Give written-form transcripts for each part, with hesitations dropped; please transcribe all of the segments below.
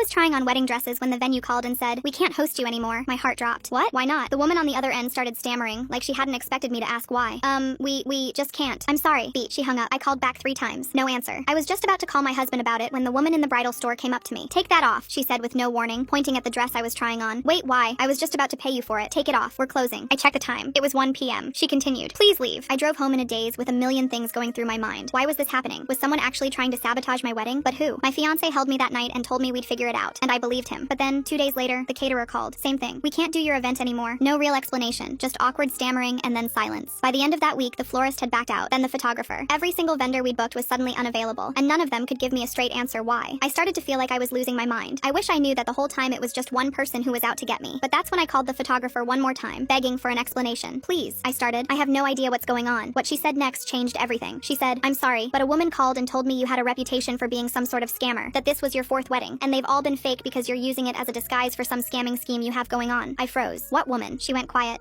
was trying on wedding dresses when the venue called and said, "We can't host you anymore." My heart dropped. What? Why not? The woman on the other end started stammering, like she hadn't expected me to ask why. We just can't. I'm sorry. Beat. She hung up. I called back 3 times. No answer. I was just about to call my husband about it when the woman in the bridal store came up to me. "Take that off," she said with no warning, pointing at the dress I was trying on. "Wait, why? I was just about to pay you for it. Take it off. We're closing." I checked the time. It was 1 p.m. She continued, "Please leave." I drove home in a daze with a million things going through my mind. Why was this happening? Was someone actually trying to sabotage my wedding? But who? My fiance held me that night and told me we'd figure it out, and I believed him. But then, 2 days later, the caterer called. Same thing. "We can't do your event anymore." No real explanation, just awkward stammering and then silence. By the end of that week, the florist had backed out, then the photographer. Every single vendor we'd booked was suddenly unavailable, and none of them could give me a straight answer why. I started to feel like I was losing my mind. I wish I knew that the whole time it was just one person who was out to get me. But that's when I called the photographer one more time, begging for an explanation. "Please," I started. "I have no idea what's going on." What she said next changed everything. She said, "I'm sorry, but a woman called and told me you had a reputation for being some sort of scammer, that this was your 4th wedding, and they've all been fake because you're using it as a disguise for some scamming scheme you have going on." I froze. "What woman?" She went quiet.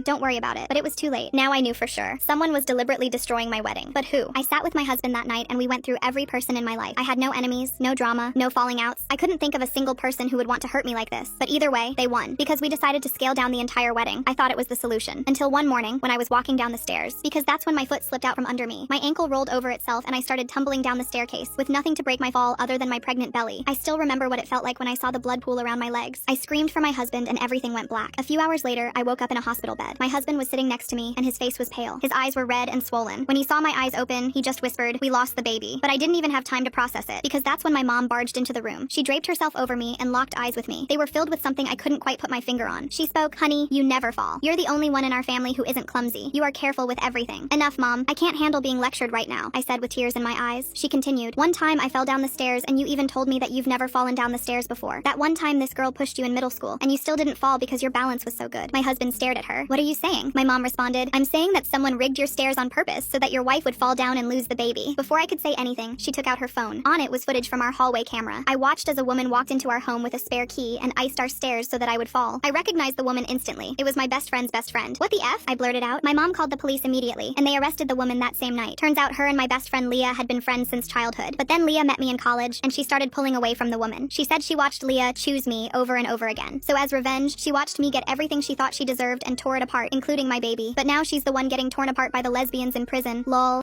Don't worry about it." But it was too late. Now I knew for sure. Someone was deliberately destroying my wedding. But who? I sat with my husband that night and we went through every person in my life. I had no enemies, no drama, no falling outs. I couldn't think of a single person who would want to hurt me like this. But either way, they won. Because we decided to scale down the entire wedding. I thought it was the solution. Until one morning, when I was walking down the stairs. Because that's when my foot slipped out from under me. My ankle rolled over itself and I started tumbling down the staircase, with nothing to break my fall other than my pregnant belly. I still remember what it felt like when I saw the blood pool around my legs. I screamed for my husband and everything went black. A few hours later, I woke up in a hospital bed. My husband was sitting next to me and his face was pale. His eyes were red and swollen. When he saw my eyes open, he just whispered, "We lost the baby." But I didn't even have time to process it, because that's when my mom barged into the room. She draped herself over me and locked eyes with me. They were filled with something I couldn't quite put my finger on. She spoke, "Honey, you never fall. You're the only one in our family who isn't clumsy. You are careful with everything." "Enough, Mom. I can't handle being lectured right now," I said with tears in my eyes. She continued, "One time I fell down the stairs and you even told me that you've never fallen down the stairs before. That one time this girl pushed you in middle school and you still didn't fall because your balance was so good." My husband stared at her. "What are you saying?" My mom responded, "I'm saying that someone rigged your stairs on purpose so that your wife would fall down and lose the baby." Before I could say anything, she took out her phone. On it was footage from our hallway camera. I watched as a woman walked into our home with a spare key and iced our stairs so that I would fall. I recognized the woman instantly. It was my best friend's best friend. "What the F?" I blurted out. My mom called the police immediately, and they arrested the woman that same night. Turns out her and my best friend Leah had been friends since childhood. But then Leah met me in college, and she started pulling away from the woman. She said she watched Leah choose me over and over again. So as revenge, she watched me get everything she thought she deserved and tore it apart, including my baby. But now she's the one getting torn apart by the lesbians in prison. Lol.